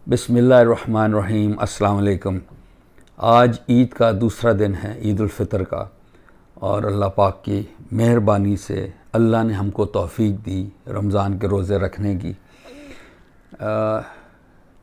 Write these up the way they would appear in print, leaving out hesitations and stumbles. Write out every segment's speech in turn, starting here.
بسم اللہ الرحمن الرحیم۔ السلام علیکم۔ آج عید کا دوسرا دن ہے، عید الفطر کا، اور اللہ پاک کی مہربانی سے اللہ نے ہم کو توفیق دی رمضان کے روزے رکھنے کی۔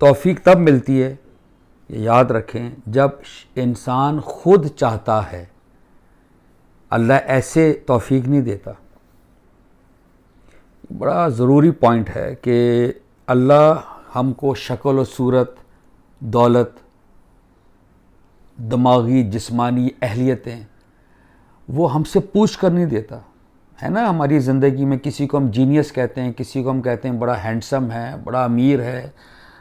توفیق تب ملتی ہے، یاد رکھیں، جب انسان خود چاہتا ہے۔ اللہ ایسے توفیق نہیں دیتا۔ بڑا ضروری پوائنٹ ہے کہ اللہ ہم کو شکل و صورت، دولت، دماغی جسمانی اہلیتیں وہ ہم سے پوچھ کر نہیں دیتا ہے نا۔ ہماری زندگی میں کسی کو ہم جینیس کہتے ہیں، کسی کو ہم کہتے ہیں بڑا ہینڈسم ہے، بڑا امیر ہے،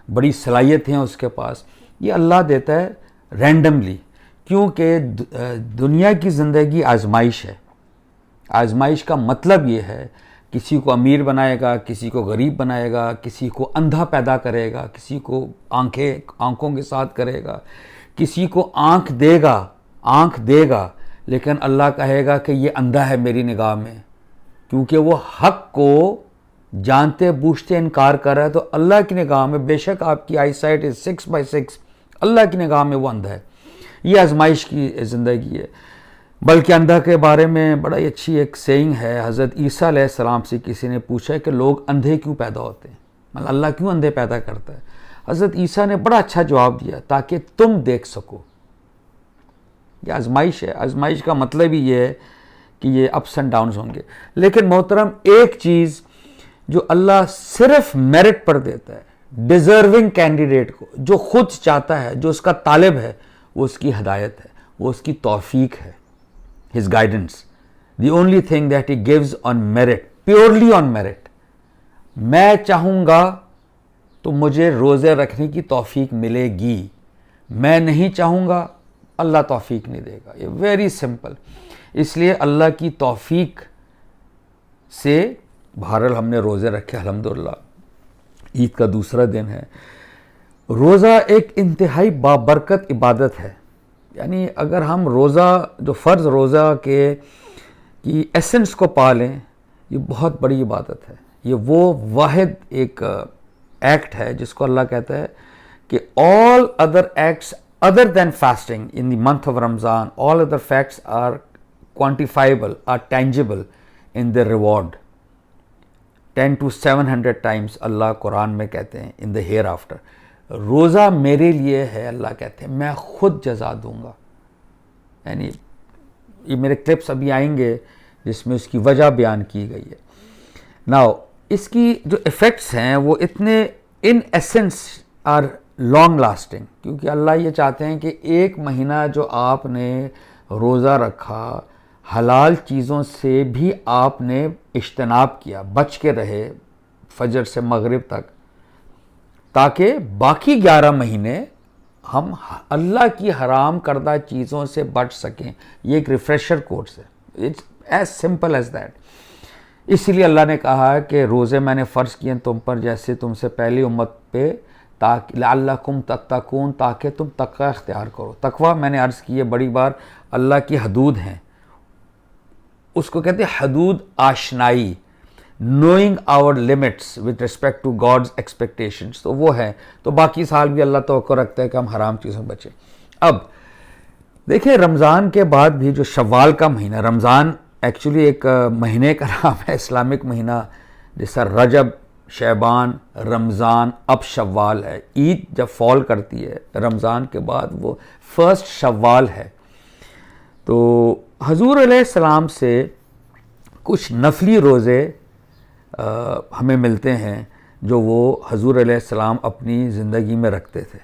بڑی صلاحیت ہیں اس کے پاس۔ یہ اللہ دیتا ہے رینڈملی، کیونکہ دنیا کی زندگی آزمائش ہے۔ آزمائش کا مطلب یہ ہے، کسی کو امیر بنائے گا، کسی کو غریب بنائے گا، کسی کو اندھا پیدا کرے گا، کسی کو آنکھوں کے ساتھ کرے گا، کسی کو آنکھ دے گا لیکن اللہ کہے گا کہ یہ اندھا ہے میری نگاہ میں، کیونکہ وہ حق کو جانتے بوجھتے انکار کر رہا ہے۔ تو اللہ کی نگاہ میں بے شک آپ کی آئی سائٹ 6/6، اللہ کی نگاہ میں وہ اندھا ہے۔ یہ آزمائش کی زندگی ہے۔ بلکہ اندھا کے بارے میں بڑا ہی اچھی ایک سیئنگ ہے۔ حضرت عیسیٰ علیہ السلام سے کسی نے پوچھا کہ لوگ اندھے کیوں پیدا ہوتے ہیں، مطلب اللہ کیوں اندھے پیدا کرتا ہے؟ حضرت عیسیٰ نے بڑا اچھا جواب دیا، تاکہ تم دیکھ سکو۔ یہ آزمائش ہے۔ آزمائش کا مطلب ہی یہ ہے کہ یہ اپس اینڈ ڈاؤنز ہوں گے۔ لیکن محترم، ایک چیز جو اللہ صرف میرٹ پر دیتا ہے ڈیزرونگ کینڈیڈیٹ کو، جو خود چاہتا ہے، جو اس کا طالب ہے، وہ اس کی ہدایت ہے، وہ اس کی توفیق ہے، his guidance. The only thing that he gives on merit, purely on merit. میں چاہوں گا تو مجھے روزے رکھنے کی توفیق ملے گی، میں نہیں چاہوں گا اللہ توفیق نہیں دے گا۔ یہ ویری سمپل۔ اس لیے اللہ کی توفیق سے بہرحال ہم نے روزے رکھے، الحمدللہ۔ عید کا دوسرا دن ہے۔ روزہ ایک انتہائی بابرکت عبادت ہے۔ یعنی اگر ہم روزہ، جو فرض روزہ کی ایسنس کو پا لیں، یہ بہت بڑی عبادت ہے۔ یہ وہ واحد ایک ایکٹ ہے جس کو اللہ کہتا ہے کہ all other acts other than fasting in the month of Ramzan, all other facts are quantifiable, are tangible in their reward. 10 to 700 times اللہ قرآن میں کہتے ہیں in the hereafter. روزہ میرے لیے ہے، اللہ کہتے ہیں میں خود جزا دوں گا۔ یعنی یہ میرے کلپس ابھی آئیں گے جس میں اس کی وجہ بیان کی گئی ہے۔ ناؤ اس کی جو ایفیکٹس ہیں وہ اتنے in essence are long lasting, کیونکہ اللہ یہ چاہتے ہیں کہ ایک مہینہ جو آپ نے روزہ رکھا، حلال چیزوں سے بھی آپ نے اجتناب کیا، بچ کے رہے فجر سے مغرب تک، تاکہ باقی 11 مہینے ہم اللہ کی حرام کردہ چیزوں سے بچ سکیں۔ یہ ایک ریفریشر کورس ہے۔ It's as simple as that. اسی لیے اللہ نے کہا کہ روزے میں نے فرض کیے تم پر جیسے تم سے پہلی امت پہ، تاکہ لعلکم تتقون، تاکہ تم تقوی اختیار کرو۔ تقوی میں نے عرض کی ہے بڑی بار، اللہ کی حدود ہیں، اس کو کہتے ہیں حدود آشنائی، knowing our limits with respect to God's expectations، تو وہ ہے۔ تو باقی سال بھی اللہ توقع رکھتا ہے کہ ہم حرام چیزوں بچیں۔ اب دیکھیں، رمضان کے بعد بھی جو شوال کا مہینہ، رمضان ایکچولی ایک مہینے کا نام ہے، اسلامک مہینہ، جیسا رجب، شعبان، رمضان، اب شوال ہے۔ عید جب فال کرتی ہے رمضان کے بعد، وہ فرسٹ شوال ہے۔ تو حضور علیہ السلام سے کچھ نفلی روزے ہمیں ملتے ہیں جو وہ حضور علیہ السلام اپنی زندگی میں رکھتے تھے۔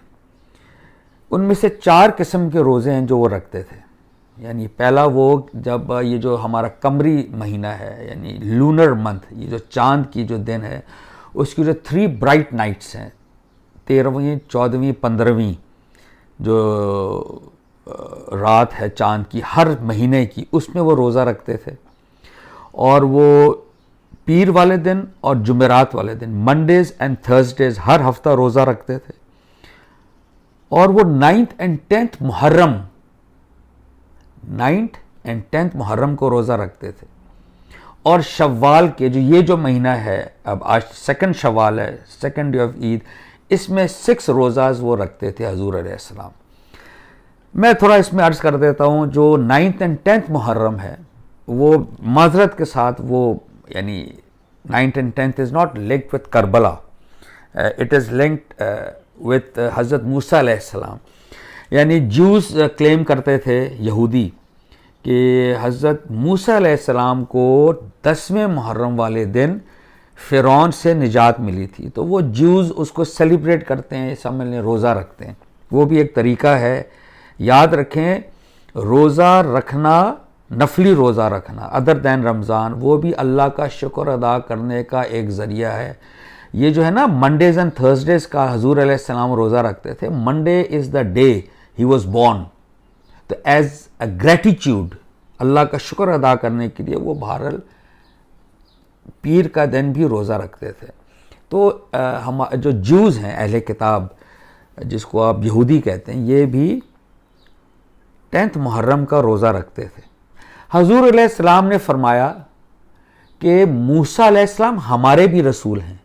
ان میں سے 4 قسم کے روزے ہیں جو وہ رکھتے تھے۔ یعنی پہلا وہ جب یہ جو ہمارا قمری مہینہ ہے، یعنی لونر منتھ، یہ جو چاند کی جو دن ہے، اس کی جو 3 برائٹ نائٹس ہیں، 13ویں، 14ویں، 15ویں جو رات ہے چاند کی ہر مہینے کی، اس میں وہ روزہ رکھتے تھے۔ اور وہ پیر والے دن اور جمعرات والے دن، منڈیز اینڈ تھرسڈیز، ہر ہفتہ روزہ رکھتے تھے۔ اور وہ 9th and 10th Muharram, 9th and 10th محرم کو روزہ رکھتے تھے۔ اور شوال کے جو یہ جو مہینہ ہے، اب آج 2nd شوال ہے، 2nd ڈے آف عید، اس میں 6 روزاز وہ رکھتے تھے حضور علیہ السلام. میں تھوڑا اس میں عرض کر دیتا ہوں، جو 9th and 10th محرم ہے وہ معذرت کے ساتھ وہ یعنی 9th and 10th is not linked with Karbala, it is linked with حضرت موسیٰ علیہ السلام. یعنی جوز کلیم کرتے تھے یہودی کہ حضرت موسیٰ علیہ السلام کو 10ویں محرم والے دن فرعون سے نجات ملی تھی، تو وہ جوز اس کو سیلیبریٹ کرتے ہیں، سمجھ لیں روزہ رکھتے ہیں. وہ بھی ایک طریقہ ہے. یاد رکھیں روزہ رکھنا، نفلی روزہ رکھنا ادر دین رمضان، وہ بھی اللہ کا شکر ادا کرنے کا ایک ذریعہ ہے. یہ جو ہے نا منڈیز اینڈ تھرسڈیز کا حضور علیہ السلام روزہ رکھتے تھے. Monday is the day he was born, تو ایز اے گریٹیچیوڈ اللہ کا شکر ادا کرنے کے لیے وہ بہرحال پیر کا دن بھی روزہ رکھتے تھے. تو ہم جو جوز ہیں اہل کتاب جس کو آپ یہودی کہتے ہیں، یہ بھی 10th محرم کا روزہ رکھتے تھے. حضور علیہ السلام نے فرمایا کہ موسیٰ علیہ السلام ہمارے بھی رسول ہیں،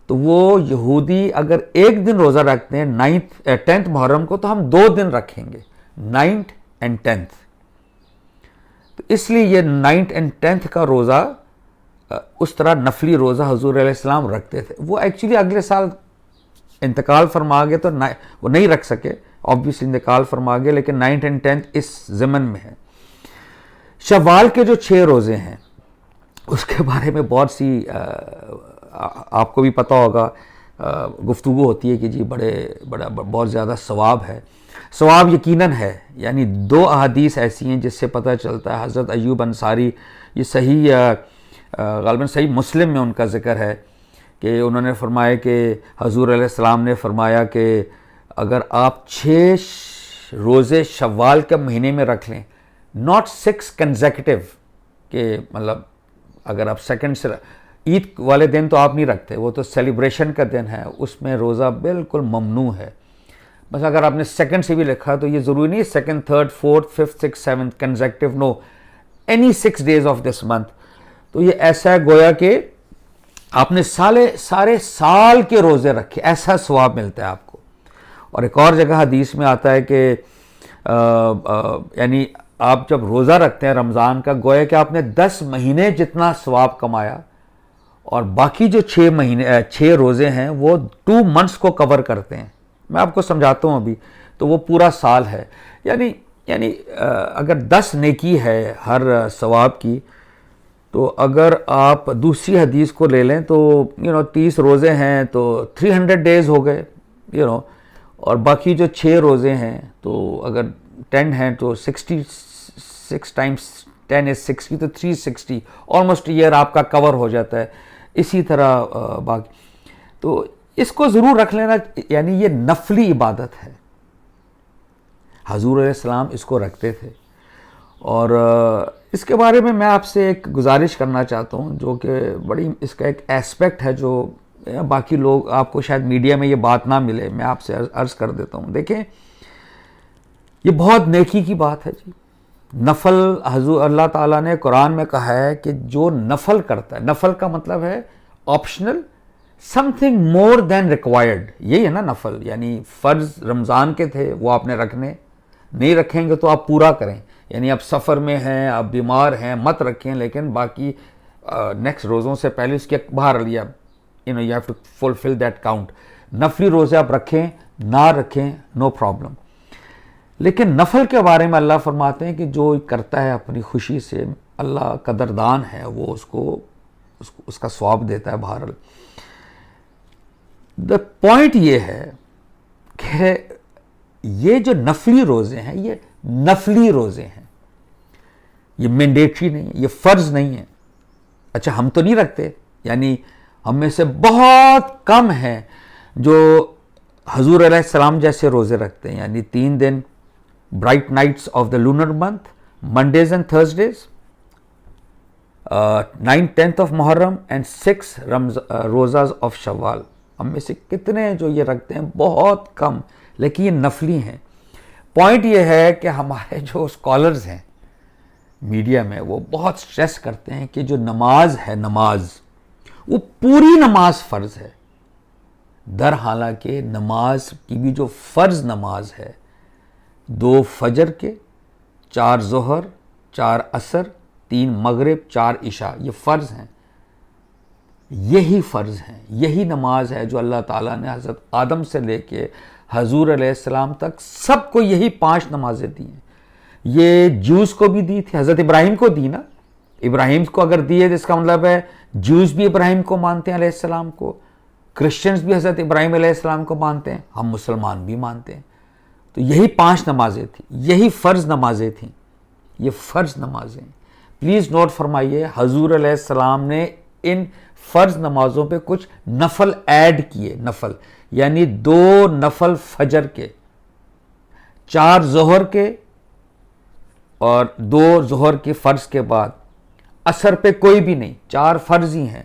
تو وہ یہودی اگر ایک دن روزہ رکھتے ہیں 10th محرم کو، تو ہم 2 دن رکھیں گے 9th and 10th. تو اس لیے یہ 9th and 10th کا روزہ اس طرح نفلی روزہ حضور علیہ السلام رکھتے تھے. وہ ایکچولی اگلے سال انتقال فرما گئے تو وہ نہیں رکھ سکے، آبویسلی انتقال فرما گئے، لیکن 9th and 10th اس ضمن میں ہے. شوال کے جو 6 روزے ہیں اس کے بارے میں بہت سی آپ کو بھی پتہ ہوگا گفتگو ہوتی ہے کہ جی بہت زیادہ ثواب ہے. ثواب یقیناً ہے. یعنی 2 احادیث ایسی ہیں جس سے پتہ چلتا ہے. حضرت ایوب انصاری، یہ صحیح غالباً صحیح مسلم میں ان کا ذکر ہے کہ انہوں نے فرمایا کہ حضور علیہ السلام نے فرمایا کہ اگر آپ 6 روزے شوال کے مہینے میں رکھ لیں، ناٹ 6 کنزیکٹیو، کہ مطلب اگر آپ سیکنڈ سے عید والے دن تو آپ نہیں رکھتے، وہ تو سیلیبریشن کا دن ہے، اس میں روزہ بالکل ممنوع ہے. بس اگر آپ نے سیکنڈ سے بھی لکھا تو یہ ضروری نہیں 2nd 3rd 4th 5th 6th 7th consecutive, no, any 6 days of this month. تو یہ ایسا ہے گویا کہ آپ نے سارے سال کے روزے رکھے، ایسا ثواب ملتا ہے آپ کو. اور ایک اور جگہ حدیث میں آتا ہے کہ یعنی آپ جب روزہ رکھتے ہیں رمضان کا، گویا کہ آپ نے 10 مہینے جتنا ثواب کمایا، اور باقی جو 6 روزے ہیں وہ 2 months کو کور کرتے ہیں. میں آپ کو سمجھاتا ہوں ابھی. تو وہ پورا سال ہے. یعنی اگر 10 نیکی ہے ہر ثواب کی، تو اگر آپ دوسری حدیث کو لے لیں تو 30 روزے ہیں تو 300 days ہو گئے، اور باقی جو 6 روزے ہیں تو اگر 10 ہیں تو 66 times 10 is 60، تو 360 آلموسٹ ایئر آپ کا کور ہو جاتا ہے. اسی طرح باقی تو اس کو ضرور رکھ لینا. یعنی یہ نفلی عبادت ہے. حضور علیہ السلام اس کو رکھتے تھے. اور اس کے بارے میں آپ سے ایک گزارش کرنا چاہتا ہوں، جو کہ بڑی اس کا ایک ایسپیکٹ ہے جو باقی لوگ، آپ کو شاید میڈیا میں یہ بات نہ ملے، میں آپ سے عرض کر دیتا ہوں. دیکھیں یہ بہت نیکی کی بات ہے جی. نفل حضور اللہ تعالیٰ نے قرآن میں کہا ہے کہ جو نفل کرتا ہے، نفل کا مطلب ہے آپشنل، سم تھنگ مور دین ریکوائرڈ. یہی ہے نا نفل. یعنی فرض رمضان کے تھے وہ آپ نے رکھنے، نہیں رکھیں گے تو آپ پورا کریں. یعنی آپ سفر میں ہیں، آپ بیمار ہیں، مت رکھیں، لیکن باقی نیکسٹ روزوں سے پہلے اس کے باہر لیا، you have to fulfil that count. نفلی روزے آپ رکھیں نہ رکھیں، نو پرابلم. لیکن نفل کے بارے میں اللہ فرماتے ہیں کہ جو کرتا ہے اپنی خوشی سے، اللہ قدردان ہے، وہ اس کا ثواب دیتا ہے. بہرحال دا پوائنٹ یہ ہے کہ یہ جو نفلی روزے ہیں یہ نفلی روزے ہیں، یہ مینڈیٹری نہیں ہے، یہ فرض نہیں ہے. اچھا ہم تو نہیں رکھتے، یعنی ہم میں سے بہت کم ہیں جو حضور علیہ السلام جیسے روزے رکھتے ہیں. یعنی 3 دن bright nights of the lunar month, Mondays and Thursdays, 9th 10th of Muharram and 6 روزاز آف شوال. ہم میں سے کتنے جو یہ رکھتے ہیں؟ بہت کم. لیکن یہ نفلی ہیں. پوائنٹ یہ ہے کہ ہمارے جو اسکالرز ہیں میڈیا میں، وہ بہت سٹریس کرتے ہیں کہ جو نماز ہے، نماز وہ پوری نماز فرض ہے. در حالانکہ نماز کی بھی جو فرض نماز ہے 2 فجر کے، 4 ظہر، 4 عصر، 3 مغرب، 4 عشاء، یہ فرض ہیں، یہی فرض ہیں، یہی نماز ہے جو اللہ تعالیٰ نے حضرت آدم سے لے کے حضور علیہ السلام تک سب کو یہی 5 نمازیں دی ہیں۔ یہ جوز کو بھی دی تھی، حضرت ابراہیم کو دی نا، ابراہیم کو اگر دی ہے تو اس کا مطلب ہے جوز بھی ابراہیم کو مانتے ہیں علیہ السلام کو، کرسچنز بھی حضرت ابراہیم علیہ السلام کو مانتے ہیں، ہم مسلمان بھی مانتے ہیں۔ تو یہی 5 نمازیں تھیں، یہی فرض نمازیں تھیں، یہ فرض نمازیں۔ پلیز نوٹ فرمائیے، حضور علیہ السلام نے ان فرض نمازوں پہ کچھ نفل ایڈ کیے، نفل یعنی 2 نفل فجر کے، 4 ظہر کے اور 2 ظہر کے فرض کے بعد، عصر پہ کوئی بھی نہیں، 4 فرض ہی ہیں،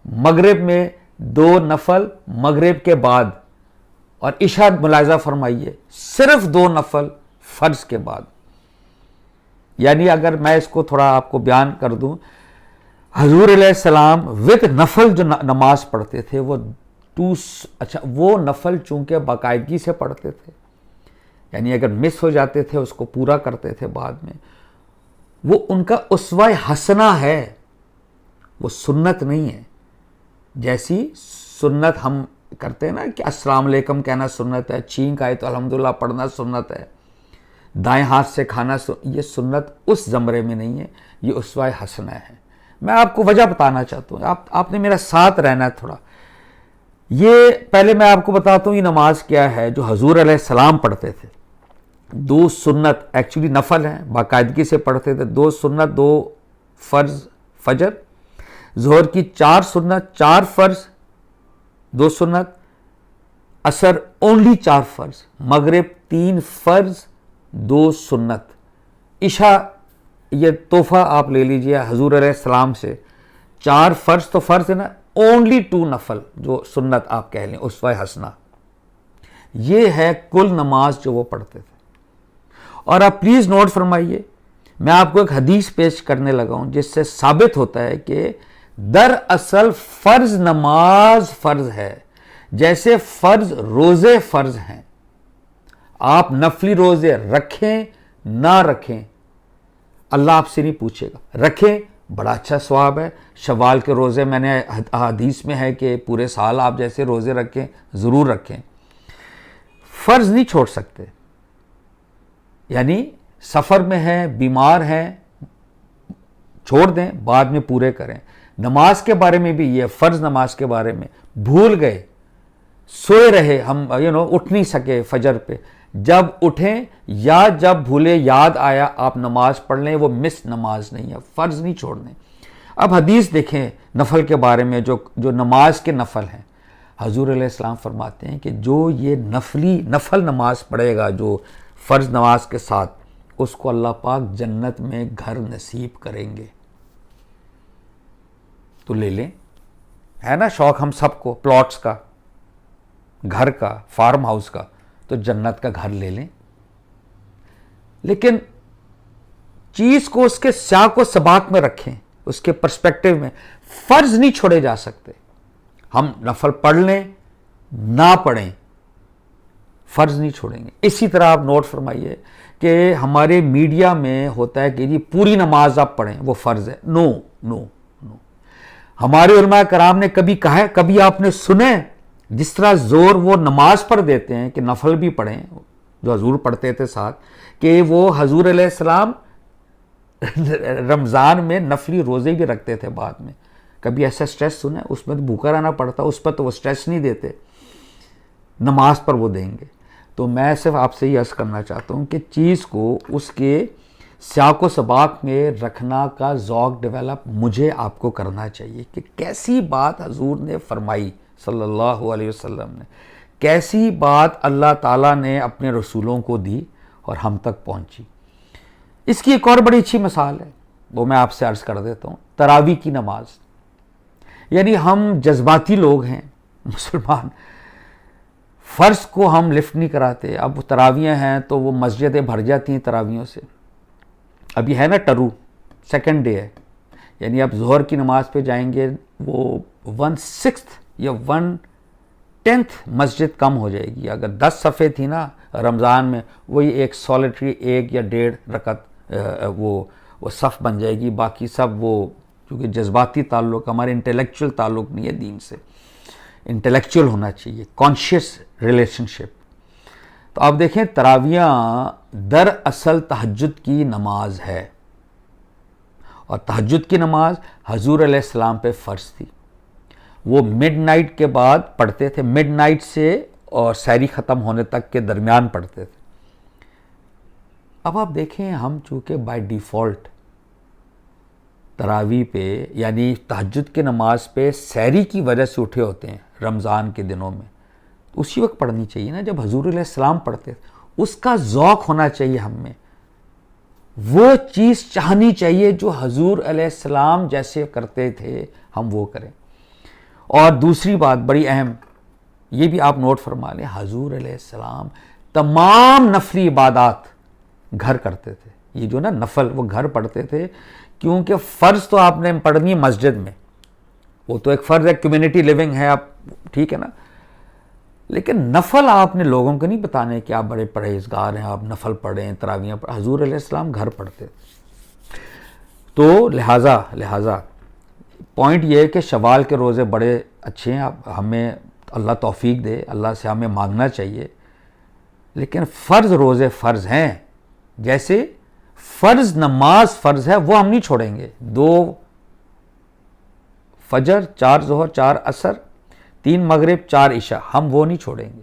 مغرب میں 2 نفل مغرب کے بعد، اور عشاء ملاحظہ فرمائیے صرف 2 نفل فرض کے بعد۔ یعنی اگر میں اس کو تھوڑا آپ کو بیان کر دوں، حضور علیہ السلام ود نفل جو نماز پڑھتے تھے وہ نفل چونکہ باقاعدگی سے پڑھتے تھے، یعنی اگر مس ہو جاتے تھے اس کو پورا کرتے تھے بعد میں، وہ ان کا اسوہ حسنہ ہے، وہ سنت نہیں ہے۔ جیسی سنت ہم کرتے ہیں نا کہ السلام علیکم کہنا سنت ہے، چھینک آئے تو الحمدللہ پڑھنا سنت ہے، دائیں ہاتھ سے کھانا یہ سنت اس زمرے میں نہیں ہے، یہ اسوہ حسنہ ہے۔ میں آپ کو وجہ بتانا چاہتا ہوں، آپ نے میرا ساتھ رہنا ہے تھوڑا۔ یہ پہلے میں آپ کو بتاتا ہوں یہ نماز کیا ہے جو حضور علیہ السلام پڑھتے تھے۔ 2 سنت ایکچولی نفل ہیں، باقاعدگی سے پڑھتے تھے، 2 سنت، 2 فرض فجر، ظہر کی 4 سنت، 4 فرض، 2 سنت، عصر اونلی 4 فرض، مغرب 3 فرض، 2 سنت، عشاء یہ تحفہ آپ لے لیجئے حضور علیہ السلام سے، 4 فرض تو فرض ہے نا، اونلی 2 نفل جو سنت آپ کہہ لیں، اسوہ حسنہ۔ یہ ہے کل نماز جو وہ پڑھتے تھے۔ اور آپ پلیز نوٹ فرمائیے، میں آپ کو ایک حدیث پیش کرنے لگا ہوں جس سے ثابت ہوتا ہے کہ دراصل فرض نماز فرض ہے، جیسے فرض روزے فرض ہیں۔ آپ نفلی روزے رکھیں نہ رکھیں، اللہ آپ سے نہیں پوچھے گا، رکھیں بڑا اچھا ثواب ہے۔ شوال کے روزے میں نے حدیث میں ہے کہ پورے سال آپ جیسے روزے رکھیں، ضرور رکھیں۔ فرض نہیں چھوڑ سکتے، یعنی سفر میں ہیں، بیمار ہیں، چھوڑ دیں، بعد میں پورے کریں۔ نماز کے بارے میں بھی یہ، فرض نماز کے بارے میں بھول گئے، سوئے رہے ہم، اٹھ نہیں سکے فجر پہ، جب اٹھیں یا جب بھولے یاد آیا آپ نماز پڑھ لیں، وہ مس نماز نہیں ہے، فرض نہیں چھوڑنے۔ اب حدیث دیکھیں نفل کے بارے میں، جو نماز کے نفل ہیں، حضور علیہ السلام فرماتے ہیں کہ جو یہ نفل نماز پڑھے گا جو فرض نماز کے ساتھ، اس کو اللہ پاک جنت میں گھر نصیب کریں گے۔ تو لے لیں، ہے نا شوق ہم سب کو پلاٹس کا، گھر کا، فارم ہاؤس کا، تو جنت کا گھر لے لیں۔ لیکن چیز کو اس کے سیاق و سباق میں رکھیں، اس کے پرسپیکٹو میں۔ فرض نہیں چھوڑے جا سکتے، ہم نفل پڑھ لیں نہ پڑھیں، فرض نہیں چھوڑیں گے۔ اسی طرح آپ نوٹ فرمائیے کہ ہمارے میڈیا میں ہوتا ہے کہ جی پوری نماز آپ پڑھیں، وہ فرض ہے۔ نو نو نو، ہمارے علماء کرام نے کبھی کہا ہے، کبھی آپ نے سنے جس طرح زور وہ نماز پر دیتے ہیں کہ نفل بھی پڑھیں، جو حضور پڑھتے تھے ساتھ، کہ وہ حضور علیہ السلام رمضان میں نفلی روزے بھی رکھتے تھے بعد میں۔ کبھی ایسا سٹریس سنا ہے؟ اس میں تو بھوکا رہنا پڑتا، اس پر تو وہ سٹریس نہیں دیتے، نماز پر وہ دیں گے۔ تو میں صرف آپ سے یہ عرض کرنا چاہتا ہوں کہ چیز کو اس کے سیاق و سباق میں رکھنا کا ذوق ڈیولپ مجھے آپ کو کرنا چاہیے کہ کیسی بات حضور نے فرمائی صلی اللہ علیہ وسلم نے، کیسی بات اللہ تعالیٰ نے اپنے رسولوں کو دی اور ہم تک پہنچی۔ اس کی ایک اور بڑی اچھی مثال ہے، وہ میں آپ سے عرض کر دیتا ہوں، تراویح کی نماز۔ یعنی ہم جذباتی لوگ ہیں مسلمان، فرض کو ہم لفٹ نہیں کراتے۔ اب تراویحیں ہیں تو وہ مسجدیں بھر جاتی ہیں تراویحوں سے۔ اب یہ ہے نا ٹرو، سیکنڈ ڈے ہے، یعنی اب ظہر کی نماز پہ جائیں گے، وہ 1/6 یا 10th مسجد کم ہو جائے گی. اگر 10 صفحے تھی نا رمضان میں, وہی ایک سولیٹری 1 یا 1.5 رکعت وہ صف بن جائے گی. باقی سب وہ کیونکہ جذباتی تعلق, ہمارے انٹلیکچوئل تعلق نہیں ہے دین سے, انٹلیکچوئل ہونا چاہیے, کانشیس ریلیشن شپ. تو آپ دیکھیں تراویح دراصل تہجد کی نماز ہے, اور تہجد کی نماز حضور علیہ السلام پہ فرض تھی. وہ مڈ نائٹ کے بعد پڑھتے تھے, مڈ نائٹ سے اور سحری ختم ہونے تک کے درمیان پڑھتے تھے. اب آپ دیکھیں ہم چونکہ بائی ڈیفالٹ تراویح پہ یعنی تہجد کی نماز پہ سحری کی وجہ سے اٹھے ہوتے ہیں رمضان کے دنوں میں, اسی وقت پڑھنی چاہیے نا جب حضور علیہ السلام پڑھتے تھے. اس کا ذوق ہونا چاہیے ہم میں, وہ چیز چاہنی چاہیے جو حضور علیہ السلام جیسے کرتے تھے ہم وہ کریں. اور دوسری بات بڑی اہم, یہ بھی آپ نوٹ فرما لیں, حضور علیہ السلام تمام نفلی عبادات گھر کرتے تھے. یہ جو نا نفل وہ گھر پڑھتے تھے, کیونکہ فرض تو آپ نے پڑھنی مسجد میں, وہ تو ایک فرض ہے, کمیونٹی لیونگ ہے آپ, ٹھیک ہے نا, لیکن نفل آپ نے لوگوں کو نہیں بتانے کہ آپ بڑے پرہیزگار ہیں, آپ نفل پڑھیں, تراویح پڑھیں. حضور علیہ السلام گھر پڑھتے تھے. تو لہٰذا پوائنٹ یہ ہے کہ شوال کے روزے بڑے اچھے ہیں, ہمیں اللہ توفیق دے, اللہ سے ہمیں مانگنا چاہیے, لیکن فرض روزے فرض ہیں. جیسے فرض نماز فرض ہے وہ ہم نہیں چھوڑیں گے, 2 فجر 4 ظہر 4 عصر 3 مغرب 4 عشاء ہم وہ نہیں چھوڑیں گے.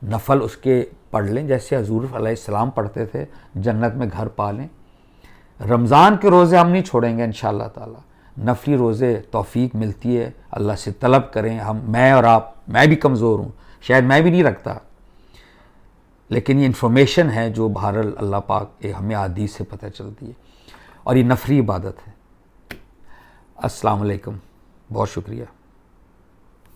نفل اس کے پڑھ لیں جیسے حضور علیہ السلام پڑھتے تھے, جنت میں گھر پا لیں. رمضان کے روزے ہم نہیں چھوڑیں گے انشاءاللہ تعالی. نفلی روزے توفیق ملتی ہے اللہ سے طلب کریں. میں اور آپ, میں بھی کمزور ہوں, شاید میں بھی نہیں رکھتا, لیکن یہ انفارمیشن ہے جو بہرحال اللہ پاک ہمیں احادیث سے پتہ چلتی ہے, اور یہ نفلی عبادت ہے. السلام علیکم, بہت شکریہ.